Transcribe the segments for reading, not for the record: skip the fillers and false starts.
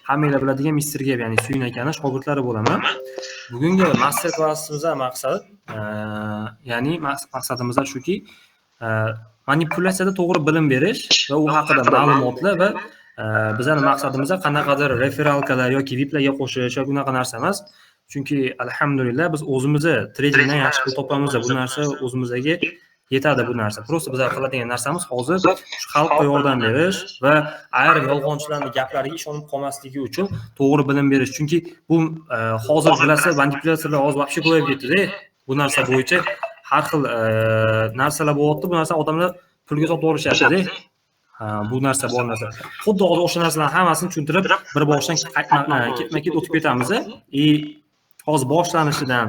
hammanglar biladigan Mr. Gap, ya'ni Suyun akani shogirdlari bo'laman. Bugungi master klassimizning maqsadi, ya'ni maqsadimiz shuki, manipulyatsiyada to'g'ri bilim berish va u haqida ma'lumotlar va bizning maqsadimiz qanaqadir referalkalar yoki VIPlarga qo'shish yoki unaqa narsa emas. Chunki alhamdulillah biz o'zimiz tradingdan yaxshi pul topamiz. Bu narsa o'zimizga yetadi bu narsa. Prosta biz qiladigan narsamiz hozir shu xalqqa yordam berish va ayrim yolg'onchilarning gaplariga ishonib qolmasligi uchun to'g'ri bilim berish. Chunki bu hozir bilasizlar, manipulyatsiyalar hozir вообще ko'payib ketdi-da. Bu narsa bo'yicha har xil narsalar bo'lyapti. Bu narsa odamlar pulga sotib olishyapti-da. Bu narsa bor narsa. Xuddi hozir o'sha narsalarning hammasini tushuntirib, bir boshdan ketma-ket o'tib ketamiz. Hozir boshlanishidan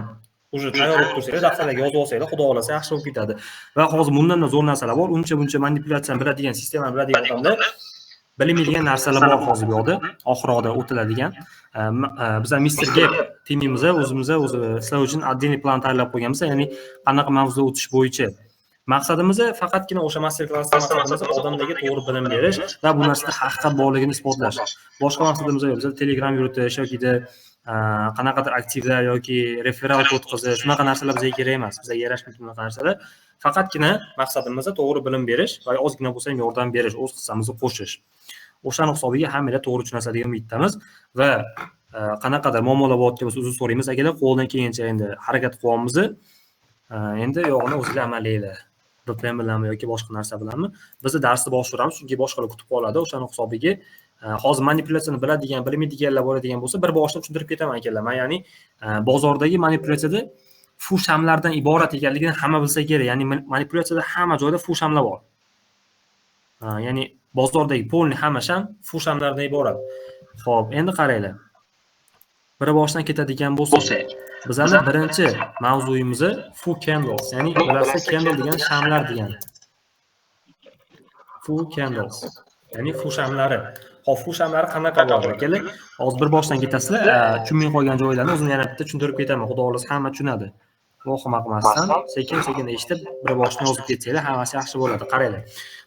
уже tayyor bo'lib tursanglar, daftarlarga yozib olsanglar, xudo xolasa yaxshi bo'lib ketadi. Va hozir bundan zo'r narsalar bor. Uncha-buncha manipulyatsiyani biladigan, sistemani biladigan odamlar bilmaydigan narsalar bor hozir bu yoqda, oxirida o'tiladigan. Bizlar Mr. Gap timimiz o'zi sizlar uchun отдельный plan tayyorlab qo'yganmiz, ya'ni qanaqa mavzuda o'tish bo'yicha. Maqsadimiz faqatgina o'sha master klassda maqsadimiz odamlarga to'g'ri bilim berish va bu narsada haqiqat borligini isbotlash. Boshqa maqsadimiz yo'q. Biz Telegram yuritish yoki qanaqadir aktivlar yoki referal o'tkazish, shunaqa narsalar bizga kerak emas. Bizga yarashmaydi bunaqa narsalar. Faqatgina maqsadimiz to'g'ri bilim berish va ozgina bo'lsa ham yordam berish, o'z hissamizni qo'shish. O'shani hisobiga hammalar to'g'ri tushunadigan umiddamiz va qanaqadir muammolar bo'layotgan bo'lsa uzr so'raymiz. Agar qo'ldan kelgancha endi harakat qilyapmiz. Endi yo'g'ini o'zingizlar amallaylar. VPN bilanmi yoki boshqa narsa bilanmi? Biz darsni boshlaymiz, chunki boshqalar kutib qoladi. O'shani hisobiga hozir manipulyatsiyani biladigan, bilmaydiganlar bo'ladigan bo'lsa, bir boshdan tushuntirib ketaman akalar. Men ya'ni bozordagi manipulyatsiyada fushamlardan iborat ekanligini hamma bilsa kerak. Ya'ni manipulyatsiyada hamma joyda fushamlar bor. Ya'ni bozordagi polni hamma sham fushamlardan iborat. Xo'p, endi qaranglar. Bir boshdan ketadigan bo'lsa, bizning birinchi mavzuyimiz full candles, ya'ni bilasizlar candle degan shamlar degani. Full candles, ya'ni fushamlari. Hop, fushamlari qanaqa bo'ladi akalar? Hozir bir boshdan ketasizlar, tushunmay qolgan joylarni o'zim yana bitta tushuntirib ketaman. Xudo xolasa hamma tushunadi. Vohima qilmasdan, sekin-sekin eshitib, bir boshdan yozib ketsanglar, hammasi yaxshi bo'ladi. Qaranglar.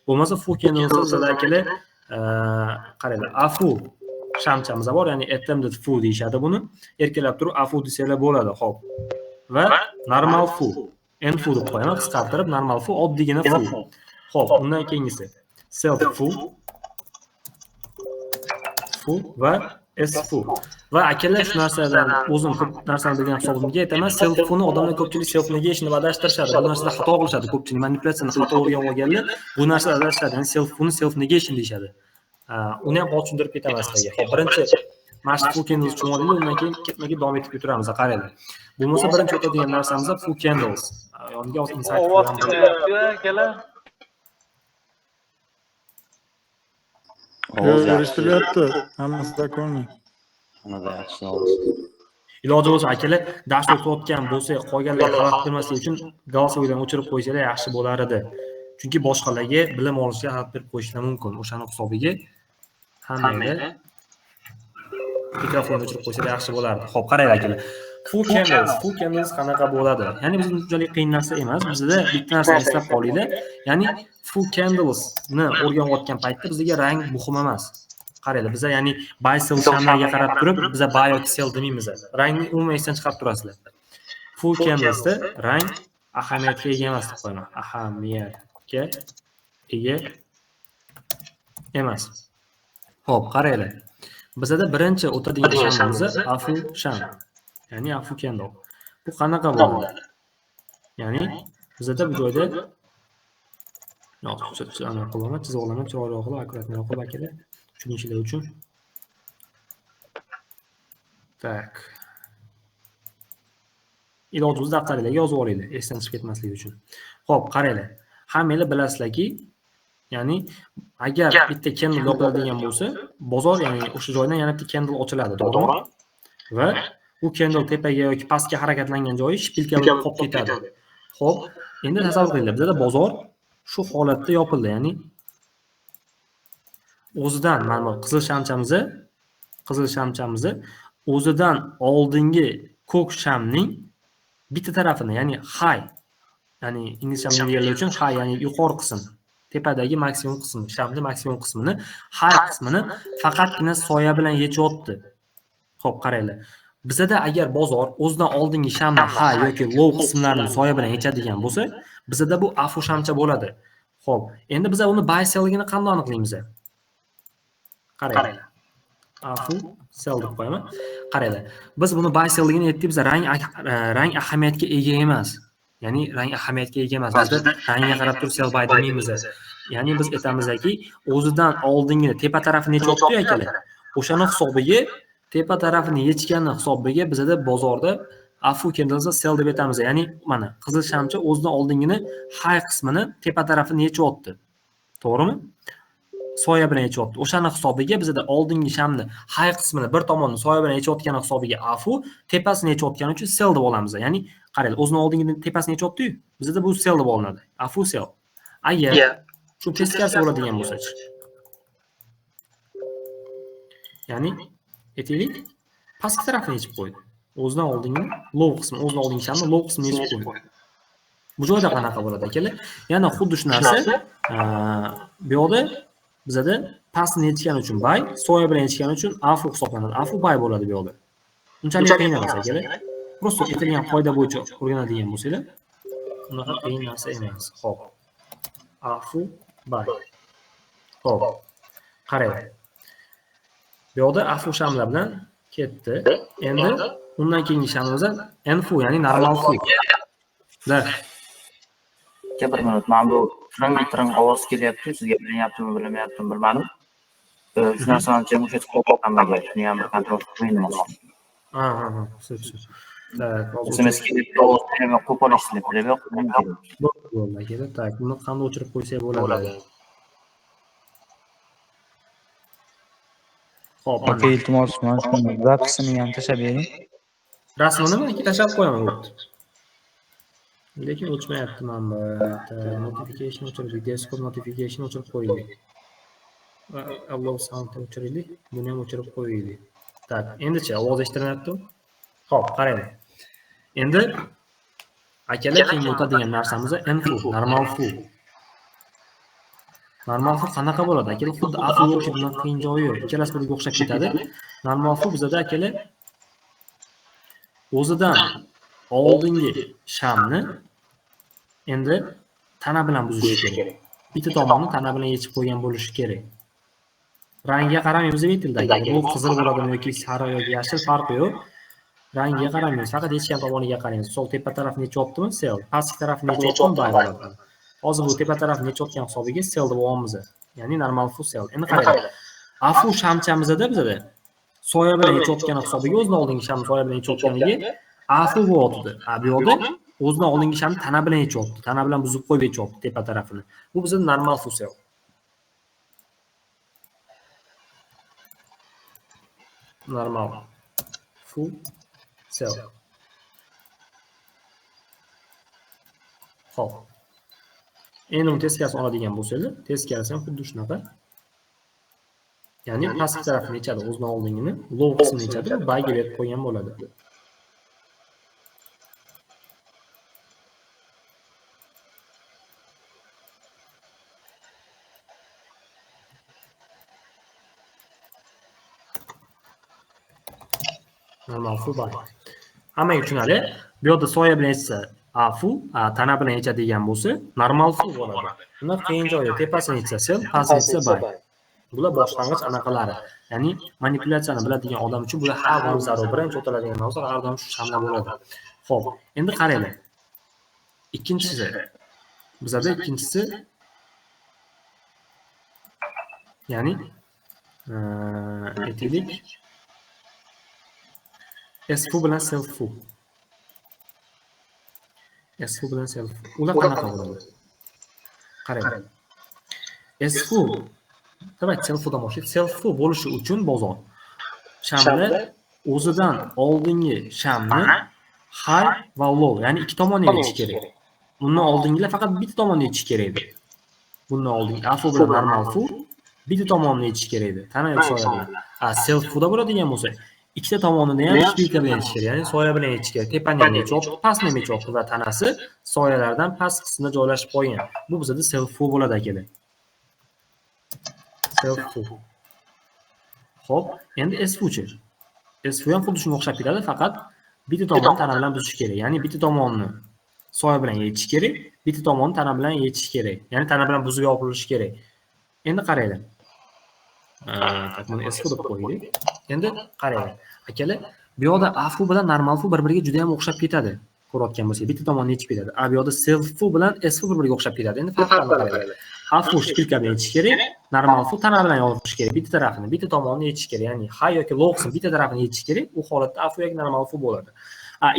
Bo'lmasa full candles sizlar akalar, qaranglar, afu shamchamiz bor, ya'ni attempted full deyshadi buni. Erkalab turib afu desanglar bo'ladi, xo'p. Va normal full, end full deb qo'yaman, qisqartirib normal full, oddiygina full. Xo'p, undan keyingisi self full va s full. Va akalar shu narsadan o'zim ko'p narsani bilgan hisobimga aytaman, self fullni odamlar ko'pchilik self negationni adashtirishadi. Bu narsada xato qilishadi ko'pchilik, manipulyatsiyani xato o'rganib olganlar bu narsada adashtiradi. Ya'ni self fullni self negation deyshadi. Uni ham hozir tushuntirib ketaman sizlarga. Xo'p, birinchi mashq full candles uchun olaylik, undan keyin ketma-ket davom etib keturamiz. Qaranglar. Bo'lmasa birinchi o'tadigan narsamiz full candles. Yoniga hozir insight qo'yamiz. Ovoz eshitilyapti. Hammasi takrorlang. Hammasi yaxshi olsin. Iloji bo'lsa akalar, dars o'qiyotgan bo'lsa, qolganlar xalaqit qilmaslik uchun голосовойdan o'chirib qo'ysanglar yaxshi bo'lar edi. Chunki boshqalarga bilim olishga xalaqit berib qo'yishlar mumkin. O'shani hisobiga hammanglar mikrofonni o'chirib qo'ysanglar yaxshi bo'lardi. Xo'p, qaranglar akalar. Full candles qanaqa bo'ladi? Ya'ni bizning unchalik qiyin narsa emas. Bizda bitta narsa eslab qolinglar. Ya'ni full candles ni o'rganayotgan paytda bizga rang muhim emas. Qaranglar, biz ya'ni buy sell shamlarga qarab turib, biz buy yoki sell demaymiz. Rangni umuman esdan chiqarib turasizlar. Full candlesda rang ahamiyatga ega emas deb qo'yaman. Ahamiyatga ega emas. Xo'p, qaranglar. Bizda birinchi o'tadigan shamimiz afu sham. Ya'ni afu candle. Bu qanaqa bo'ladi? Ya'ni bizda bu joyda qilaman, chiziqlarni chiroyli qilib, akkuratni qilib akalar, tushunishlar uchun. Tak. Iloji bo'lsa daftaringizga yozib olinglar, esdan chiqib ketmasligi uchun. Xo'p, qaranglar. Hammanglar bilasizlarki, ya'ni agar bitta candle yopiladigan bo'lsa, bozor, ya'ni o'sha joydan yana bitta candle ochiladi, to'g'rimi? Va u candle tepaga yoki pastga harakatlangan joyi shpilka bo'lib qolib ketadi. Xo'p, endi tasavvur qilinglar, bizda bozor shu holatda yopildi, ya'ni o'zidan mana bu qizil shamchamiz o'zidan oldingi ko'k shamning bitta tarafini, ya'ni high, ya'ni ingliz shamni deganlar uchun high, ya'ni yuqori qism. tepadagi maksimum qismi, shamni maksimum qismini, high qismini faqatgina soya bilan yechyapti. Xo'p, qaranglar. Bizda agar bozor o'zidan oldingi shamni high yoki low qismlarini soya bilan yechadigan bo'lsa, bizda bu afu shamcha bo'ladi. Xo'p, endi biz uni buy sell'ligini qanday aniqlaymiz? Qaranglar. Afu sell deb qo'yaman. Qaranglar. Biz buni buy sell'ligini aytdik, biz rang ahamiyatga ega emas. Ya'ni rang ahamiyatga ega emas. Bizda rangga qarab turib sell buy demaymiz. Ya'ni biz aytamizki, o'zidan oldingi tepa tarafini yechyapti akalar. O'shani hisobiga tepa tarafini yechgani hisobiga bizda bozorda afu candles'a sell deb aytamiz. Ya'ni mana qizil shamcha o'zidan oldingini high qismini tepa tarafini yechyapti. To'g'rimi? Soya bilan yechyapti. O'shani hisobiga bizda oldingi shamni high qismini bir tomonni soya bilan yechayotgani hisobiga afu, tepasini yechayotgani uchun sell deb olamiz. Ya'ni qaranglar, o'zining oldingini tepasini yechyapti-yu. Bizda bu sell deb olinadi. Afu sell. Agar shu teskarisi bo'ladigan bo'lsa-chi. Ya'ni aytaylik, pastki tarafini yechib qo'ydi. O'zidan oldingi low qismi, o'zidan oldingi shamni low qismini yechib qo'ydi. Bu joyda qanaqa bo'ladi akalar? Yana xuddi shu narsa bu yoqda bizda pastni yechgani uchun buy, soya bilan yechgani uchun afu hisoblanadi. Afu buy bo'ladi bu yoqda. Unchalik qiyin emas akalar. Prosta aytilgan qoida bo'yicha o'rganadigan bo'lsanglar, unaqa qiyin narsa emas. Xo'p. Afu buy. Xo'p. Qarang. Bu yoqda afu shamlar bilan ketdi. Endi undan keyingi shamimiz enfu, ya'ni normal fu. Da. Bir minut, men bu tring ovoz kelyapti, sizga bilinyaptimi, bilmayaptimi bilmadim. Shu narsani jim o'chirib qo'yganman, shuni ham bir kontrol qilmayman. Ha. Sip. SMS kelib ovoz berib qo'polishni bilib bo'ldi akalar. Tak, buni qanday o'chirib qo'ysak bo'ladi? Xo'p, Aka, iltimos, mana shu zapisini ham tashlab bering. rasmini men tashlab qo'yaman o'tdi. Lekin o'chmayapti mana bu. Notification o'chirdik, desktop notification o'chirib qo'ydik. Alloh sound o'chirdik, buni ham o'chirib qo'ydik. Tak, endichi ovoz eshitilyapti? Xo'p, qarang. Endi akalar keyingi o'tadigan narsamiz enfu, normal fu. Normal fu qanaqa bo'ladi? Akalar xuddi afu o'xshab bunaqa qiyin joyi yo'q. Ikkalasi birga o'xshab ketadi. Normal fu bizda akalar o'zidan oldingi shamni endi tana bilan buzish kerak. Bitta tomonni tana bilan yechib qo'ygan bo'lishi kerak. Rangiga qaramaymiz deb aytildi. Bu qizil bo'ladimi yoki sariq yoki yashil farqi yo'q. Rangiga qaramaymiz, faqat yechgan tomoniga qaraymiz. Sol tepa tarafini yechyaptimi? Sell. Pastki tarafini yechyaptimi? Buy bo'ladi. Hozir bu tepa tarafini yechayotgan hisobiga sell deb olamiz. Ya'ni normal fu sell. Endi qarang. Afu shamchamizda bizda soya bilan yechayotgan hisobiga o'zidan oldingi shamni soya bilan yechayotganiga afu bo'lyapti. Bu yoqda o'zidan oldingi shamni tana bilan yechyapti. Tana bilan buzib qo'yib yechyapti tepa tarafini. Bu bizda normal fu sell. Normal fu sell. Xo'p. Endi uni teskarisi oladigan bo'lsangiz, teskarisi ham xuddi shunaqa. Ya'ni pastki tarafini yechadi, o'zidan oldingini, low qismini yechadi, buyga berib qo'ygan bo'ladi. Normal fu buy. Hamma tushunadi. Bu yerda soya bilan yechsa afu, tana bilan yechadigan bo'lsa, normal fu bo'ladi. Bunda qiyin joyi tepasini yechsa sell, pastini yechsa buy. Bular boshlang'ich anaqalari. Ya'ni manipulyatsiyani biladigan odam uchun bu har doim zarur. Birinchi o'tiladigan mavzu har doim shu shamda bo'ladi. Xo'p, endi qaranglar. Ikkinchisi. Bizda ikkinchisi ya'ni aytaylik S-fu bilan self-fu. S-fu bilan self-fu. Ular qanaqa bo'ladi? Qarang. S-fu Demak, self-fudan boshlaylik. Self-fu bo'lishi uchun bozor shamni o'zidan oldingi shamni high va low, ya'ni ikki tomonni yechish kerak. Bundan oldingilar faqat bitta tomonni yechish kerak edi. Bundan oldingi afu bilan normal fu bitta tomonni yechish kerak edi. Tana yo'q soya bilan. Self-fuda bo'ladigan bo'lsa, ikkita tomonini ham shpilka bilan yechish kerak, ya'ni soya bilan yechish kerak. Tepani ham yechib, pastni ham yechib va tanasi soyalardan past qismida joylashib qo'ygan. Bu bizda self-fu bo'ladi akalar. self fu. Xo'p, endi s-fu-chi. S-fu ham xuddi shunga o'xshab ketadi, faqat bitta tomonni tana bilan buzish kerak. Ya'ni bitta tomonni soya bilan yechish kerak, bitta tomonni tana bilan yechish kerak. Ya'ni tana bilan buzib yopilishi kerak. Endi qaranglar. Tak, buni s-fu deb qo'ydik. Endi qaranglar. Akalar, bu yoqda a-fu bilan normal fu bir-biriga juda ham o'xshab ketadi. Ko'rayotgan bo'lsak, bitta tomonni yechib ketadi. Bu yoqda self fu bilan s-fu bir-biriga o'xshab ketadi. Endi farqlarni qaranglar. A-fu shpilka bilan yechish kerak, normal fu tana bilan yopish kerak. Bitta tarafini, bitta tomonni yechish kerak. Ya'ni high yoki low qism bitta tarafini yechish kerak. U holatda a-fu yoki normal fu bo'ladi.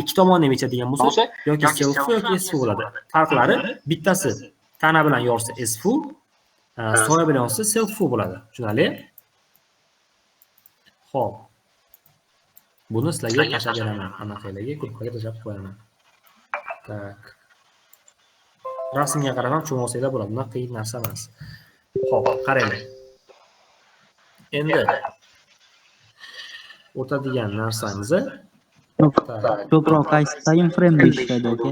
Ikki tomonni ham yechadigan bo'lsa, yoki self fu yoki s-fu bo'ladi. Farqlari bittasi tana bilan yorsa s-fu, soya bilan yorsa self fu bo'ladi. Tushunarli? Xo'p. Buni sizlarga tashlab beraman. Anaqalarga gruppaga tashlab qo'yaman. Tak. Rasmga qarab ham tushunib olsanglar bo'ladi. Bunday qiyin narsa emas. Xo'p, qaranglar. Endi o'tadigan narsamiz Ko'proq qaysi time frame ishlaydi aka?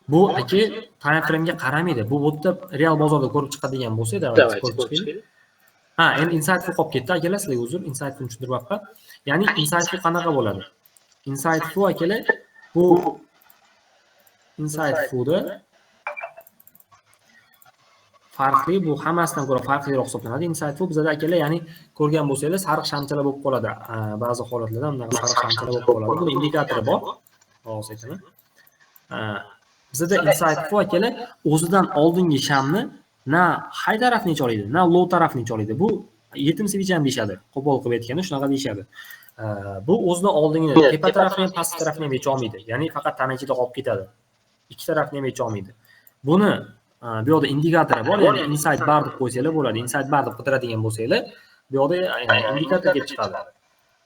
bu aka time frame ga qaramaydi. Bu o'tda real bozorda ko'rib chiqadigan bo'lsa, davlat ko'rib chiqaylik. Endi inside fu qolib ketdi akalar, sizlarga uzr, inside fu tushuntiryapman. Ya'ni inside fu qanaqa bo'ladi? Inside fu akalar, bu inside fu'da farqli, bu hammasidan ko'ra farqliroq hisoblanadi. Inside fu bizda akalar, ya'ni ko'rgan bo'lsangiz, sariq shamchalar bo'lib qoladi. Ba'zi holatlarda bunday sariq shamchalar bo'lib qoladi. Buni indikatori bor. Hozir aytaman. Bizda inside fu akalar o'zidan oldingi shamni na high tarafni yecha oladi, na low tarafni yecha oladi. Bu yetim switch ham deyshadi. Qo'pol qilib aytganda shunaqa deyshadi. Bu o'zidan oldingini tepa tarafni ham pastki tarafni ham yecha olmaydi. Ya'ni faqat tana ichida qolib ketadi. Ikki tarafni ham yecha olmaydi. Buni bu yoqda indikatori bor, ya'ni inside bar deb qo'ysanglar bo'ladi. Inside bar deb qidiradigan bo'lsanglar, bu yoqda indikator kelib chiqadi.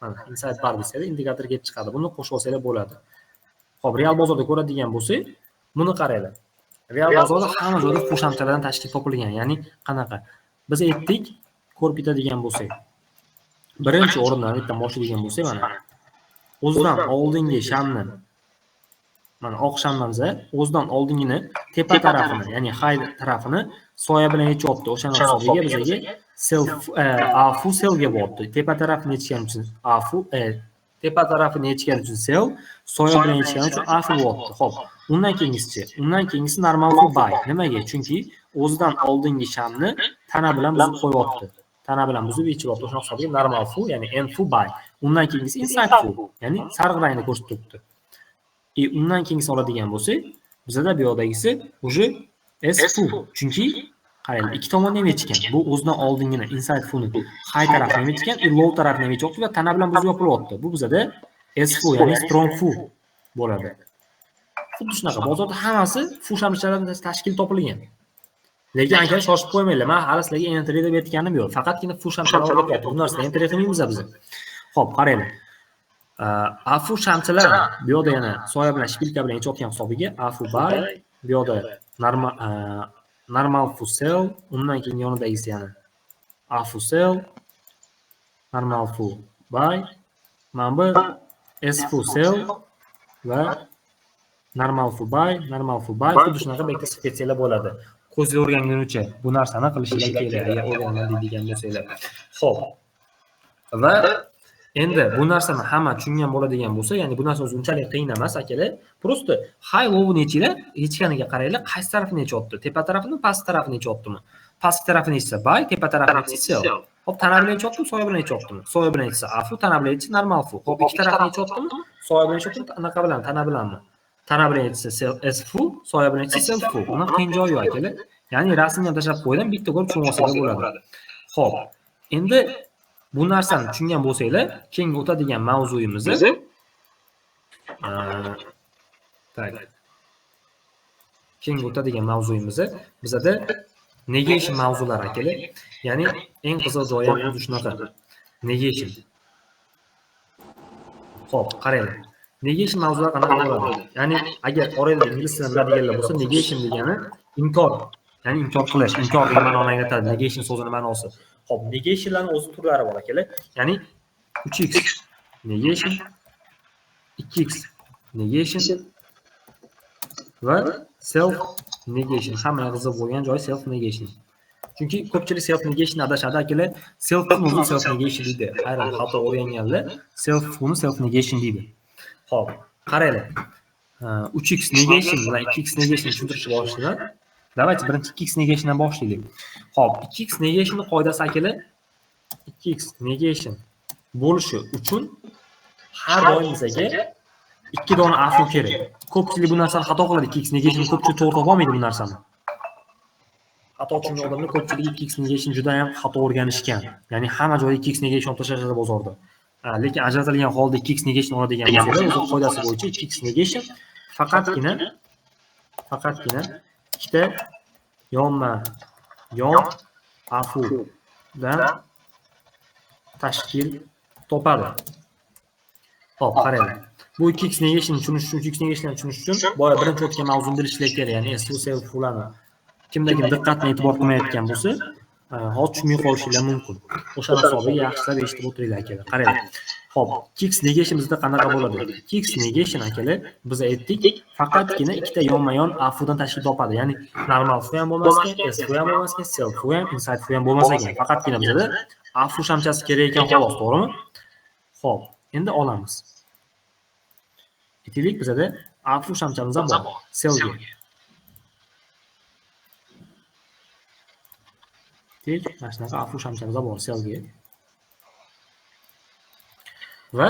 Mana inside bar desanglar, indikator kelib chiqadi. Buni qo'shib olsanglar bo'ladi. Xo'p, real bozorda ko'radigan bo'lsak, buni qaranglar. Real bozorda hamma joyda fu shamchalardan tashkil topilgan. Ya'ni qanaqa? Biz aytdik, ko'rib ketadigan bo'lsak, birinchi o'rindan bitta boshlaydigan bo'lsak, mana o'zidan oldingi shamni, mana oq shamlarimiz o'zidan oldingini tepa tarafini, ya'ni high tarafini soya bilan yechyapti. O'shani hisobiga bizga self a-fu selga bo'lyapti. Tepa tarafini yechgan uchun a-fu, tepa tarafini yechgan uchun sel, soya bilan yechgan uchun a-fu bo'lyapti. Xo'p, undan keyingisi normal fu buy. Nimaga? Chunki o'zidan oldingi shamni tana bilan buzib qo'yapti. Tana bilan buzib yechyapti. O'sha hisobiga normal fu, ya'ni n fu buy. Undan keyingisi inside fu, ya'ni sariq rangni ko'rsatib turibdi. Undan keyingisi oladigan bo'lsak, bizda bu yoqdagisi uje s fu. Chunki qaranglar, ikki tomonni ham yechgan. Bu o'zidan oldingini inside fu ni high tarafini ham yechgan, low tarafini ham yechyapti va tana bilan buzib yopilyapti. Bu bizda s fu, ya'ni strong fu bo'ladi. Xuddi shunaqa bozorda hammasi fu shamchalardan tashkil topilgan. Lekin aka shoshib qo'ymanglar. Men hali sizlarga entry deb aytganim yo'q. Faqatgina fu shamchalar o'rgatyapti. Bu narsani entry qilmaymiz biz. Xo'p, qaranglar. A-fu shamchalar bu yoqda yana soya bilan shpilka bilan yechayotgan hisobiga a-fu buy, bu yoqda normal fu sell, undan keyin yonidagisi yana a-fu sell, normal fu buy, mana bu s-fu sell va normal fu buy, xuddi shunaqa bekda spetsiylar bo'ladi. Ko'zga o'rganguncha bu narsani qilishinglar kerak, agar o'rganaman deydigan bo'lsanglar. Xo'p. Va endi bu narsani hamma tushungan bo'ladigan bo'lsa, ya'ni bu narsa o'zi unchalik qiyin emas akalar. Prosta high low-ni yechganiga qaranglar, qaysi tarafini yechyapti? Tepa tarafini, past tarafini yechyaptimi? Past tarafini yechsa buy, tepa tarafini yechsa sell. Hop, tana bilan yechyaptimi, soya bilan yechyaptimi? Soya bilan yechsa a-fu, tana bilan yechsa normal fu. Hop, ikki tarafini yechyaptimi? Soya bilan yechyaptimi, anaqa bilan, tana bilanmi? Tana bilan yechsa s-fu, soya bilan yechsa sell fu. Buni qiyin joyi yo'q akalar. Ya'ni rasmni ham tashlab qo'ydim, bitta ko'rib tushunib olsangiz bo'ladi. Xo'p, endi bu narsani tushungan bo'lsanglar, keyingi o'tadigan mavzuyimiz bizda negation mavzulari akalar. Ya'ni eng qiziq joyi ham o'zi shunaqa. Negation. Xo'p, qaranglar. Negation mavzulari qanaqa bo'ladi? Ya'ni agar orangizda ingliz tilini biladiganlar bo'lsa, negation degani inkor. Ya'ni inkor qilish, inkor degan ma'noni anglatadi. Negation so'zining ma'nosi. Xo'p, negationlarning o'z turlari bor akalar. Ya'ni 3x negation, 2x negation va self negation. Hamma qiziq bo'lgan joy self negation. Chunki ko'pchilik self negation adashadi akalar. Self uni self negation deydi. Ayrim xato o'rganganlar self uni self negation deydi. Xo'p, qaranglar. 3x negation bilan 2x negation tushuntirishni boshlayman. Давайте birinchi 2x negationdan boshlaylik. Xo'p, 2x negation qoidasi akalar 2x negation bo'lishi uchun har doim bizga 2 dona afu kerak. Ko'pchilik bu narsani xato qiladi. 2x negation ko'pchilik to'g'ri topa olmaydi bu narsani. Xato tushungan odamlar ko'pchilik 2x negation juda ham xato o'rganishgan. Ya'ni hamma joyda 2x negation tashlashadi bozorda. Lekin ajratilgan holda 2x negation oladigan bo'lsa, o'z qoidasi bo'yicha 2x negation faqatgina ikkita yon afudan tashkil topadi. Xo'p, qaranglar. Bu 2x negation tushunish uchun boya birinchi o'tgan mavzuni bilishlar kerak. Ya'ni SU self ularni kimdakim diqqatni e'tibor qilmayotgan bo'lsa, hozir tushunmay qolishingiz mumkin. O'sha hisobiga yaxshilab eshitib o'tiringlar akalar. Qaranglar. Xo'p, 2x negation bizda qanaqa bo'ladi? 2x negation akalar biz aytdik, faqatgina ikkita yonma-yon afudan tashkil topadi. Ya'ni normal fu ham bo'lmas ekan, SU ham bo'lmas ekan, self fu ham, inside fu ham bo'lmas ekan. Faqatgina bizda afu shamchasi kerak ekan xolos, to'g'rimi? Xo'p, endi olamiz. Aytaylik bizda afu shamchamiz ham bor, selga. Tek mana shunaqa afu shamchamiz bor selga. Va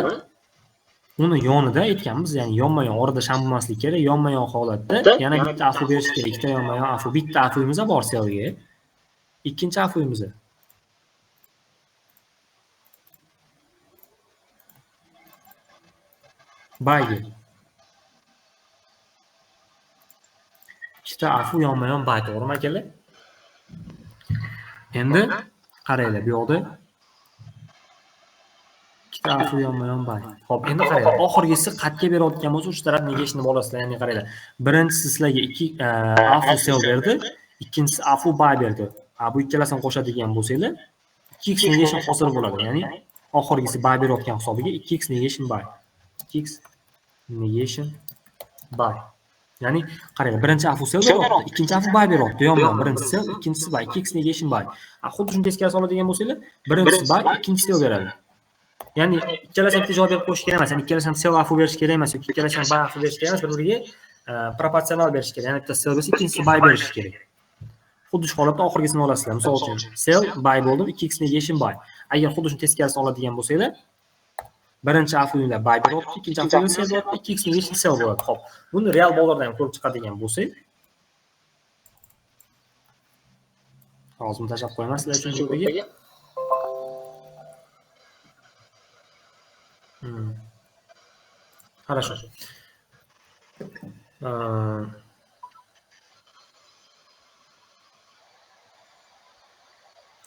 uni yonida aytganmiz, ya'ni yonma-yon orada sham bo'lmasligi kerak. Yonma-yon holatda yana bitta afu berish kerak. Ikkita yonma-yon afu, bitta afuyimiz bor selga. Ikkinchi afuyimiz bayga. Ikkita afu yonma-yon bay, to'g'rimi akalar? Endi qaranglar, bu yoqda ikkita afu yonma-yon bay. Xo'p, endi qaranglar, oxirgisi qatga berayotgan bo'lsa, uch taraf negashni bo'lasizlar. Ya'ni qaranglar, birinchisi sizlarga 2 afu sel berdi, ikkinchisi afu bay berdi. Bu ikkalasini qo'shadigan bo'lsanglar, 2x negation hosil bo'ladi. Ya'ni oxirgisi bay berayotgan hisobiga 2x negation bay. 2x negation bay. Ya'ni qaranglar, birinchi afu sel beryapti, ikkinchi afu bay beryapti. Yonma, birinchi sel, ikkinchisi bay, 2x negation bay. Xuddi shuni teskari soladigan bo'lsanglar, birinchisi bay, ikkinchisi sel beradi. Ya'ni ikkalasiga bitta javob berib qo'yish kerak emas. Ya'ni ikkalasiga sel afu berish kerak emas, yoki ikkalasiga bay afu berish kerak emas, bir-biriga proporsional berish kerak. Ya'ni bitta sel bo'lsa, ikkinchisi bay berish kerak. Xuddi shu holatda oxirgisini olasizlar. Misol uchun, sel bay bo'ldi, 2x negation bay. Agar xuddi shuni teskarisini oladigan bo'lsanglar, birinchi afuylar bay beryapti, ikkinchi afuylar sel beryapti, 2x negation sel bo'ladi. Xo'p, buni real bozorda ham ko'rib chiqadigan bo'lsak, hozir tashlab qo'yaman sizlar uchun joyiga. Хорошо.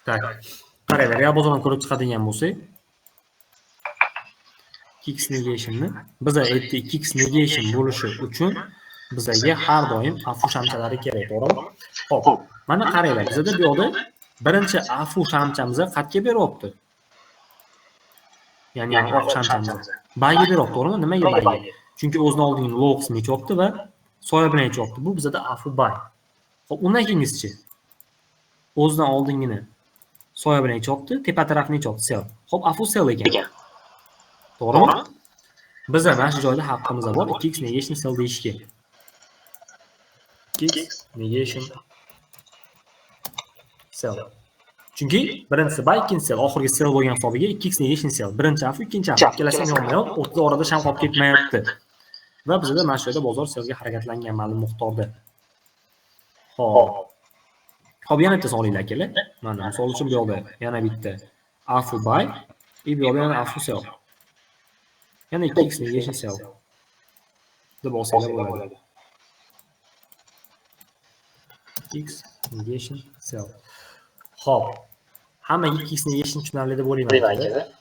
Так. Qaranglar, real bozordan ko'rib chiqadigan bo'lsak, 2x negationni biz aytdik, 2x negation bo'lishi uchun bizga har doim afu shamchalari kerak, to'g'rimi? Xo'p, mana qaranglar, bizda bu yoqda birinchi afu shamchamiz qatga beryapti? Ya'ni oq shamchamiz bayga beryapti, to'g'rimi? Nimaga bayga? Chunki o'zining oldingi low qismi yechyapti va soya bilan yechyapti. Bu bizda afu bay. Xo'p, undan keyingisichi? O'zidan oldingini soya bilan yechyapti, tepa tarafini yechyapti sel. Xo'p, afu sel ekan. To'g'rimi? Biz mana shu joyda haqqimiz bor, 2x negation sel deyishga. 2x negation sel. Chunki birinchisi bay, ikkinchisi sel, oxirgi sel bo'lgan hisobiga 2x negation sel. Birinchi afu, ikkinchi afu. Ikkalasi yonma-yon, o'rtada orada sham qolib ketmayapti. Va bizda mana shu yerda bozor selga harakatlangan ma'lum miqdorda. Xo'p, yana bitta olinglar akalar. Mana misol uchun bu yoqda yana bitta afu bay, bu yoqda yana afu sel. Yana 2x negation sel deb olsanglar bo'ladi. X negation sel. Xo'p, hammaga 2x negation tushunarli deb o'ylayman.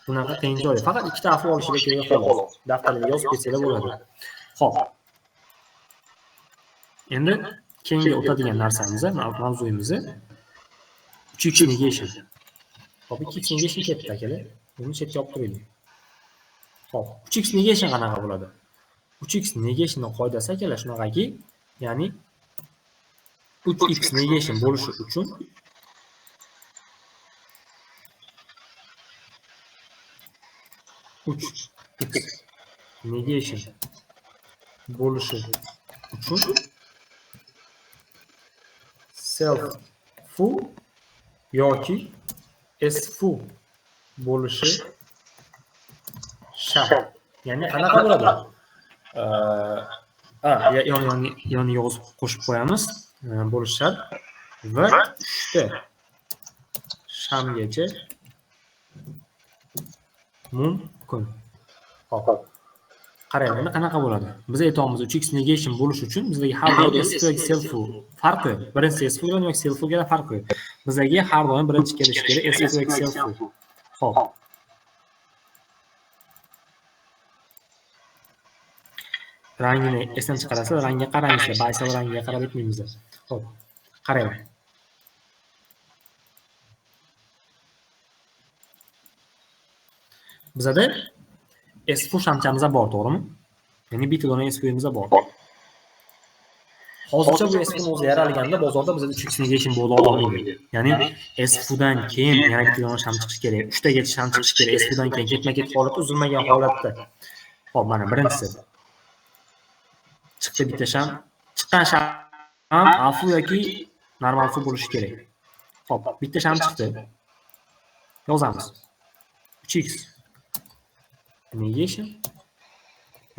Bunaqa qiyin joy. Faqat ikkita afu olishiga kerak xolos. Daftarga yozib ketsanglar bo'ladi. Xo'p. Endi keyingi o'tadigan narsamiz, mavzuyimiz 3x negation. Xo'p, 2x negation ketdi akalar. Buni chetga olib turaylik. Xo'p, 3x negation qanaqa bo'ladi? 3x negationning qoidasi akalar shunaqaki, ya'ni 3x negation bo'lishi uchun 3 x negation bo'lishi uchun self full yoki s full bo'lishi shart. Ya'ni qanaqa bo'ladi? Yoniga yozib qo'shib qo'yamiz. Bo'lishi shart va 3 ta shamgacha mumkin. Hop. Qarang, endi qanaqa bo'ladi? Biz aytamiz 3x negation bo'lish uchun bizga har doim s yoki self full farqi. Birinchi s full yoki self full ga farqi. Bizga har doim birinchi kelishi kerak s yoki self full. Hop. Rangini esdan chiqarasiz, rangga qarangizlar, baysal rangiga qarab etmaymiz. Xo'p. Qarang. Bizda S4 shamchamiz bor, to'g'rimi? Ya'ni bitta dona S4miz bor. Hozircha bu S4 o'zi yaralganda bozorda bizda 3x negation bo'la olmaydi. Ya'ni S4 dan keyin yana bitta dona sham chiqishi kerak. 3 tagacha sham chiqishi kerak. S4 dan keyin ketma-ket holatda, uzilmagan holatda. Xo'p, mana birinchisi. Chiqdi bitta sham. Chiqqan sham alfu yoki normal alfu bo'lishi kerak. Xo'p, bitta sham chiqdi. Yozamiz. 3x negation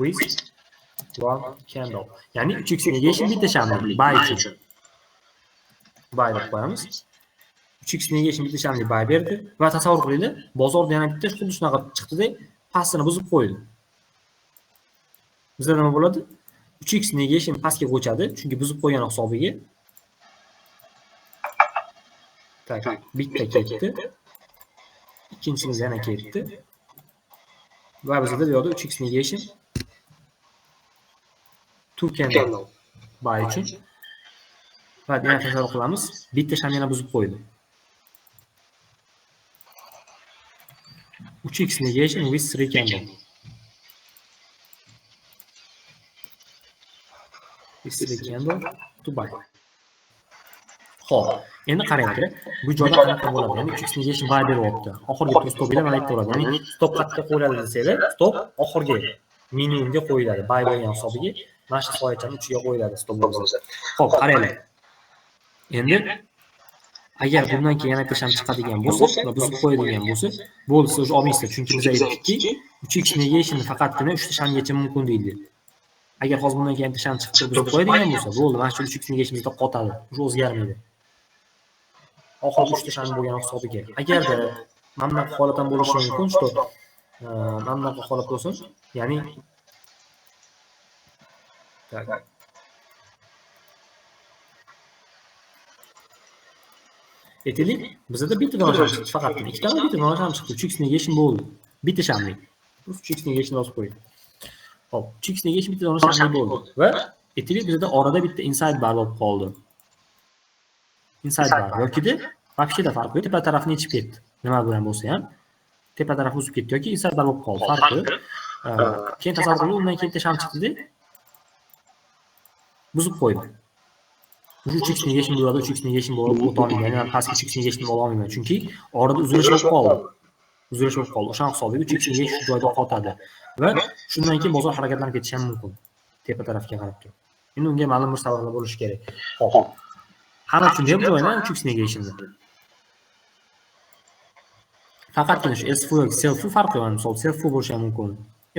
with one candle. Ya'ni 3x negation bitta shamli buy uchun. Buy deb qo'yamiz. 3x negation bitta shamli buy berdi va tasavvur qilinglar, bozorda yana bitta xuddi shunaqa chiqdi-da, pastini buzib qo'ydi. Bizda nima bo'ladi? 3x negation pastga ko'chadi, chunki buzib qo'ygan hisobiga. Tak, bitta ketdi. Ikkinchisi yana ketdi. Va bizda bu yerda 3x negation 2 candle buy uchun. Va yana tasavvur qilamiz, bitta sham yana buzib qo'ydi. 3x negation with 3 candle. With 3 candle to buy. Xo'p, endi qaranglar, bu joyda qanaqa bo'ladi? Ya'ni 3x negation buy beryapti. Oxirgi stop bilan mana aytib o'radi. Ya'ni stop qayerga qo'yiladi desanglar, stop oxirgi minimumga qo'yiladi. Buy bo'lgan hisobiga mana shu soyachani uchiga qo'yiladi stop bo'lsa. Xo'p, qaranglar. Endi agar bundan keyin yana bitta sham chiqadigan bo'lsa va buzib qo'yadigan bo'lsa, bo'ldi siz o'sha olmaysizlar, chunki biz aytdikki, 3x negation faqatgina 3 ta shamgacha mumkin deydi. Agar hozir bundan keyin bitta sham chiqib buzib qo'yadigan bo'lsa, bo'ldi, mana shu 3x negation bizda qotadi. O'sha o'zgarmaydi. Oxirgi 3 ta sham bo'lgan hisobiga. Agarda mana bunaqa holat ham bo'lishi mumkin, что mana bunaqa holat bo'lsin, ya'ni tak. Aytaylik, bizda bitta dona sham chiqdi, faqat ikkita bitta dona sham chiqdi. 3x negation bo'ldi. Bitta shamlik. 3x negation yozib qo'ying. Hop, 3x negation bitta dona shamlik bo'ldi va aytaylik bizda orada bitta inside bar bo'lib qoldi. Inside bar yokida вообще-da farqi yo'q, tepa tarafni yechib ketdi. Nima bilan bo'lsa ham tepa tarafni uzib ketdi yoki inside bar bo'lib qoldi. Farqi yo'q. Keyin tasavvur qiling, undan keyin bitta sham chiqdi-da, buzib qo'ydi. 3x negation bo'ladi, 3x negation bo'lib o'tolmaydi. Ya'ni pastki 3x negation bo'la olmayman, chunki orada uzilish bo'lib qoldi. Uzilish bo'lib qoldi. O'sha hisobiga 3x negation shu joyda qotadi va shundan keyin bozor harakatlanib ketishi ham mumkin. Tepa tarafga qarab turib. Endi unga ma'lum bir sabablar bo'lishi kerak. Xo'p. Hamma uchun ham joydan 3x negation. Faqatgina shu S4 yoki self farqi bor. Misol self bo'lishi ham mumkin.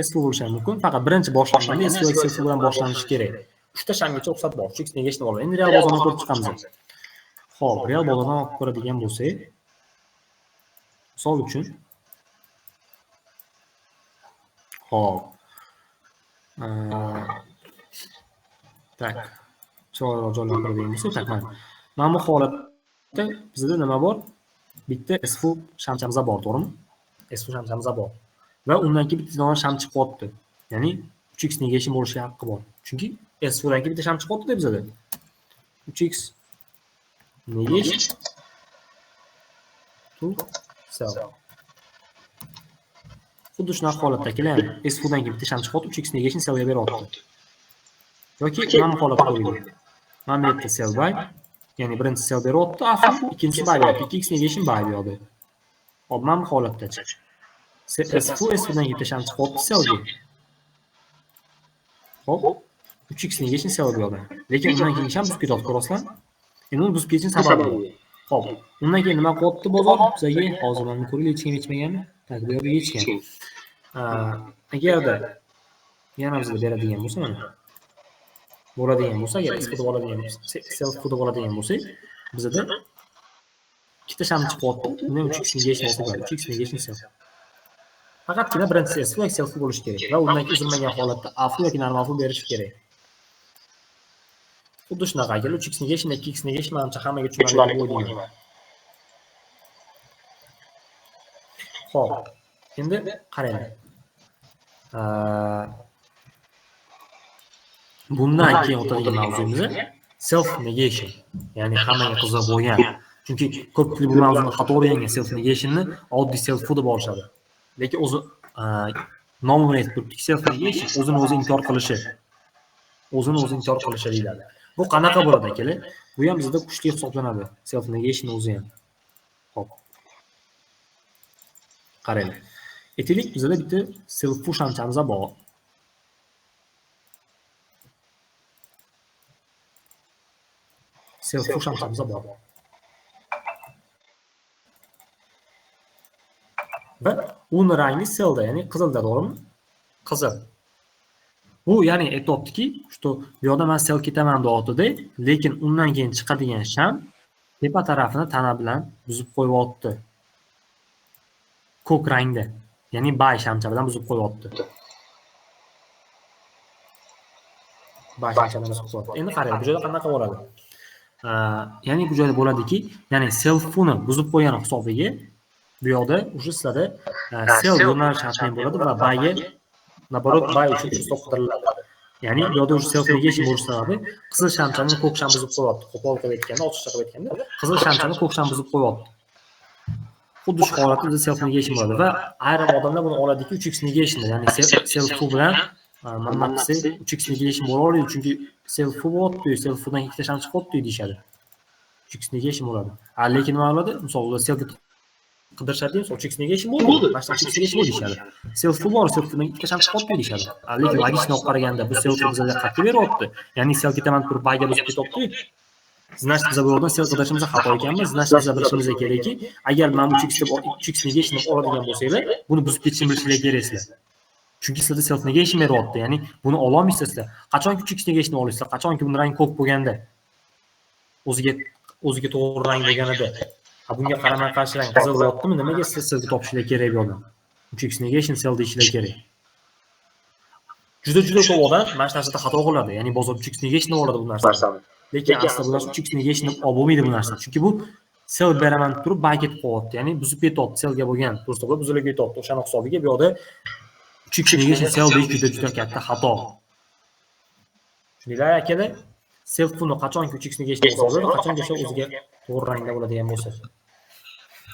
S4 bo'lishi ham mumkin. Faqat birinchi boshlanganda S4 yoki self bilan boshlanishi kerak. 3 ta shamgacha ruxsat bor. 3x negation bo'ladi. Endi real bozordan ko'rib chiqamiz. Xo'p, real bozordan olib ko'radigan bo'lsak, misol uchun xo'p. Tak. Joylarga ko'radigan bo'lsak, tak mana bu holatda bizda nima bor? Bitta S4 shamchamiz bor, to'g'rimi? S4 shamchamiz bor. Va undan keyin bitta dona sham chiqyapti. Ya'ni 3x negation bo'lishiga haqqi bor. Chunki S4 dan keyin bitta sham chiqyapti-da bizda. 3x negation to sell. Xuddi shunaqa holatda keladi. S4 dan keyin bitta sham chiqyapti, 3x negation sellga beryapti. Yoki mana bu holatda qo'yiladi. Mana bu yerda sell buy, ya'ni birinchi sell beryapti, ikkinchisi buy beryapti. 2x negation buy beradi. Hop, mana bu holatda. S4 dan bitta sham chiqyapti selga. Xo'p, 3x negation sel bu yoqda. Lekin undan keyin ham buzib ketyapti, ko'rasizlar? Endi uni buzib ketishning sababi bor. Xo'p, undan keyin nima qilyapti bozor? Bizga hozir mana ko'ringlar yechmaganmi? Tak, bu yerda yechgan. Agarda yana bizga beradigan bo'lsa mana bo'ladigan bo'lsa, agar self food oladigan bo'lsak, bizda ikkita sham chiqyapti. Uni 3x negation olsa bo'ladi. 3x negation self. Faqatgina birinchisi S yoki self bo'lishi kerak va undan keyin uzilmagan holatda AFU yoki normal AFU berish kerak. Xuddi shunaqa agar 3x negation, 2x negation menimcha hammaga tushunarli deb o'ylayman. Xo'p, endi qaranglar. Bundan keyin o'tadigan mavzuyimiz self negation, ya'ni hammaga qiziq bo'lgan. Chunki ko'pchilik bu mavzuni xato o'rgangan self negationni oddiy self food deb olishadi. Lekin o'zi nomi bilan aytib turibdik, self negation o'zini o'zi inkor qilishi. O'zini o'zi inkor qilishi deyiladi. Bu qanaqa bo'ladi akalar? Bu ham bizda kuchli hisoblanadi. Self negation o'zi ham. Xo'p. Qaranglar. Aytaylik, bizda bitta self push hamchamiz bor. Self push hamchamiz bor. Va uni rangi selda, ya'ni qizilda, to'g'rimi? Qizil. Bu ya'ni aytibdiki, bu yoqda men sel ketaman deyapti-da, lekin undan keyin chiqadigan sham tepa tarafini tana bilan buzib qo'yapti. Ko'k rangda, ya'ni bay shamcha bilan buzib qo'yapti. Bay shamcha bilan buzib qo'yapti. Endi qarang, bu joyda qanaqa bo'ladi? Ya'ni bu joyda bo'ladiki, ya'ni self-uni buzib qo'ygan hisobiga bu yoqda o'sha sizlarda sel yo'nalish shaklli bo'ladi va bayga naborot bay uchun hisob qidiriladi. Ya'ni bu yoqda o'sha self negation bo'lish sababi qizil shamchani ko'k sham buzib qo'yapti. Qo'pol qilib aytganda, ochiqcha qilib aytganda, qizil shamchani ko'k sham buzib qo'yapti. Xuddi shu holatda bizda self negation bo'ladi va ayrim odamlar buni oladiki 3x negation, ya'ni self fu bilan mana qilsa 3x negation bo'laveradi, chunki self fu bo'lyapti, self fudan ikkita sham chiqyapti deyishadi. 3x negation bo'ladi. Lekin nima bo'ladi? Masalan, self qidirishadi, 3x negation bo'ldi. Mana 3x negation bo'ldi deyishadi. Self fu bor, self fudan ikkita sham chiqyapti deyishadi. Lekin logik olib qaraganda bu self bizga qat'i beryapti. Ya'ni self ketaman turib bayga buzib ketyapti. Значит, biz bu yerdan self qilishimiz xato ekanmiz. Значит, biz bilishimiz kerakki, agar men 3x negation oladigan bo'lsanglar, buni buzib ketishni bilishinglar keraksizlar. Chunki sizda self negation beryapti, ya'ni buni ola olmaysizlar. Qachonki 3x negation olasizlar, qachonki buni rangi ko'k bo'lganda, o'ziga to'g'ri rang bo'lganida, bunga qaramay qarshi rang qizil bo'lyaptimi, nimaga siz selga topishinglar kerak bu yerdan? 3x negation sel deyishinglar kerak. Juda ko'p odam mana shu narsada xato qiladi, ya'ni bozor 3x negation oladi bu narsani. Lekin aslida bu narsa 3x negation olib bo'lmaydi bu narsa. Chunki bu sel beraman turib bay ketib qolyapti, ya'ni buzib ketyapti, selga bo'lgan turistlar buzilib ketyapti. O'shani hisobiga bu yoqda 3x negation sel deyish juda katta xato. Shuningdek, akalar, self buni qachonki 3x negation bo'lsa, qachonki o'sha o'ziga to'g'ri rangda bo'ladigan bo'lsa,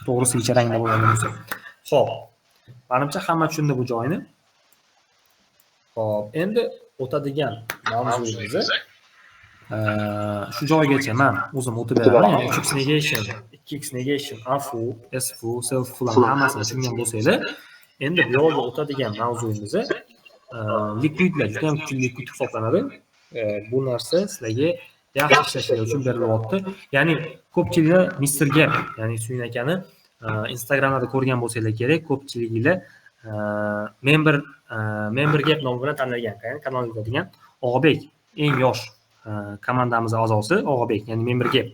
to'g'ri silcha rangda bo'ladigan bo'lsa. Xo'p, menimcha hamma tushundi bu joyni. Xo'p, endi o'tadigan mavzuyimiz shu joygacha men o'zim o'tib beraman. Ya'ni 3x negation, 2x negation, AFU, SFU, self fulan hammasini tushungan bo'lsanglar, endi bu yerga o'tadigan mavzuyimiz liquidlar, juda ham kuchli liquid hisoblanadi. Bu narsa sizlarga yaxshi ishlashinglar uchun berilyapti. Ya'ni ko'pchiliklar Mr. Gap, ya'ni Suyun akani Instagramda ko'rgan bo'lsanglar kerak, ko'pchiliklar member Gap nomi bilan tanilgan, ya'ni kanal yuzadigan Og'abek, eng yosh komandamiz a'zosi Og'abek, ya'ni member Gap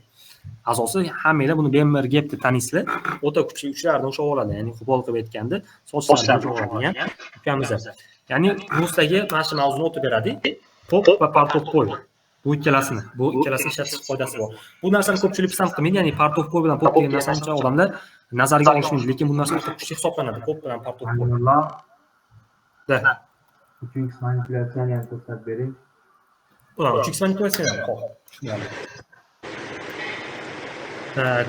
a'zosi. Hammanglar buni member Gap deb taniysizlar. O'ta kuchli uchlardan o'sha oladi, ya'ni qo'pol qilib aytganda sochlarini oladigan ukamiz. Ya'ni bu sizlarga mana shu mavzuni o'tib beradi. Pop va partop qo'y. Bu ikkalasini ishlatish foydasi bor. Bu narsani ko'pchilik pisand qilmaydi, ya'ni partop qo'y bilan pop degan narsani odamlar nazariga olishmaydi, lekin bu narsa o'ta kuchli hisoblanadi. Pop bilan partop qo'y. Da. 3x manipulyatsiyani ham ko'rsatib bering. Ular 3x manipulyatsiyani xo'p, tushunarli.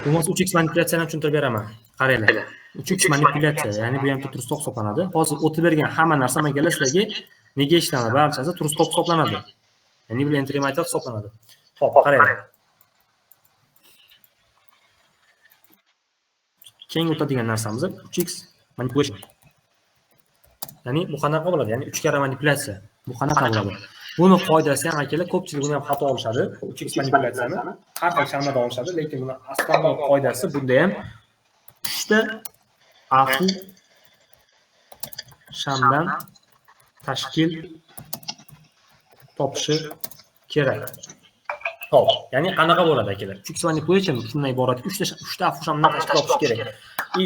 Bu 3x manipulyatsiyani tushuntirib beraman. Qaranglar. 3x manipulyatsiya, ya'ni bu ham turistlik hisoblanadi. Hozir o'tib bergan hamma narsa menga sizlarga nega ishlanadi? Barchasi turistlik hisoblanadi. Ya'ni bu entry method hisoblanadi. Xo'p, qaranglar. Keyin o'tadigan narsamiz 3x manipulation. Ya'ni bu qanaqa bo'ladi? Ya'ni 3 karra manipulyatsiya. Bu qanaqa bo'ladi? Buni qoidasi ham akalar ko'pchilik buni ham xato olishadi. 3x manipulyatsiyani har xil shamlarda olishadi, lekin buni asosiy qoidasi bunda ham 3 ta afu shamdan tashkil topishi kerak. Xo'p, ya'ni qanaqa bo'ladi akalar? 3x manipulation shundan iboratki 3 ta afu shamdan tashkil topishi kerak.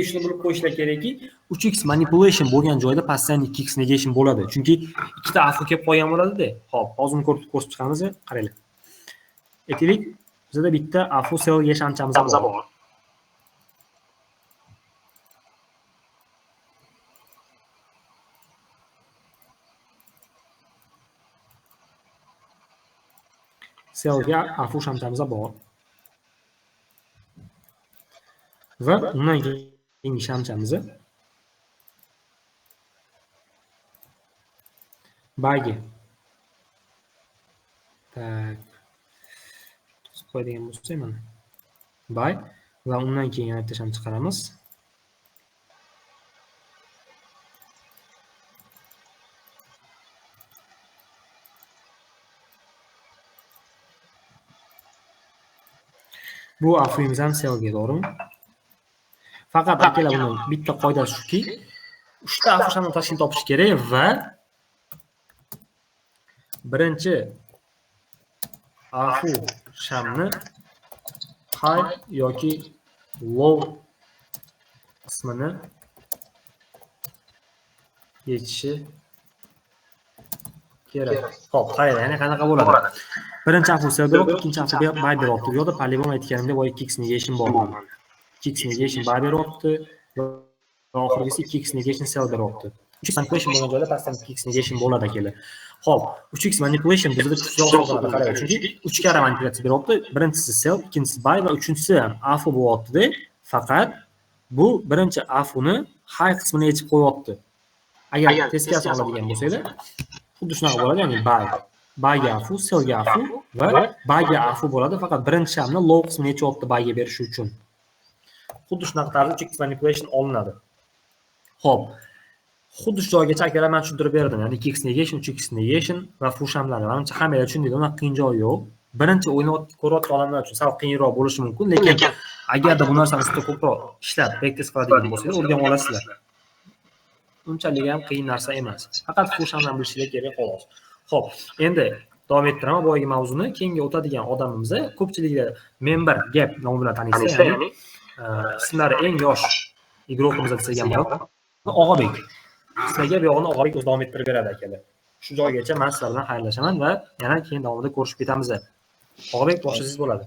Shuni bilib qo'yishlar kerakki, 3x manipulation bo'lgan joyda passive 2x negation bo'ladi. Chunki ikkita afu kelib qolgan bo'ladi-da. Xo'p, hozir uni ko'rsatib chiqamiz. Qaranglar. Aytaylik, bizda bitta afu cellga shamchamiz bor. Cellga afu shamchamiz bor. Va undan keyingi shamchamiz bagi. Tak. Qo'yadigan bo'lsak mana. Bay va undan keyin yana bitta sham chiqaramiz. Bu afuyimiz ham cellga to'g'rimi? Faqat akalar buni bitta qoidasi shuki, 3 ta afu shamni tashkil topish kerak va birinchi afu shamni high yoki low qismini yechishi kerak. Xo'p, qaranglar, yana qanaqa bo'ladi? Birinchi afu cell berib, ikkinchi afu bay berib, bu yerda polygon aytganimda voy 2x negation bor. 2x negation bay beryapti va oxirgisi 2x negation cell beryapti. 3x manipulation bo'lgan joyda pastdan 2x negation bo'ladi akalar. Xo'p, 3x manipulation bizda kuchliroq hisoblanadi, qarang. Chunki 3 karra manipulyatsiya beryapti. Birinchisi cell, ikkinchisi bay va uchinchisi ham afu bo'lyapti-da. Faqat bu birinchi afuni high qismini yechib qo'yapti. Agar testkasini oladigan bo'lsanglar, xuddi shunaqa bo'ladi, ya'ni bayga afu, cellga afu va bayga afu bo'ladi. Faqat birinchi shamni low qismini yechyapti bayga berish uchun. Xuddi shunaqa tarzda 3x manipulation olinadi. Xo'p, xuddi shu joygacha akalar men tushuntirib berdim. Ya'ni 2x negation, 3x negation va fu shamlari. Menimcha hammalar tushundingiz, unaqa qiyin joyi yo'q. Birinchi ko'rayotgan odamlar uchun sal qiyinroq bo'lishi mumkin, lekin agarda bu narsani ustida ko'proq ishlab, practice qiladigan bo'lsangiz, o'rganib olasizlar. Unchalik ham qiyin narsa emas. Faqat fu shamlarni bilishinglar kerak xolos. Xo'p, endi davom ettiraman boyagi mavzuni. Keyingi o'tadigan odamimiz ko'pchilikda member gap nomi bilan taniysizlar, ya'ni ismlari eng yosh igroqimiz desak ham bo'ladi. Og'abek. Sizlarga bu yo'g'ini Og'abek o'zi davom ettirib beradi akalar. Shu joygacha men sizlar bilan xayrlashaman va yana keyin davomida ko'rishib ketamiz. Og'abek boshqa siz bo'ladi.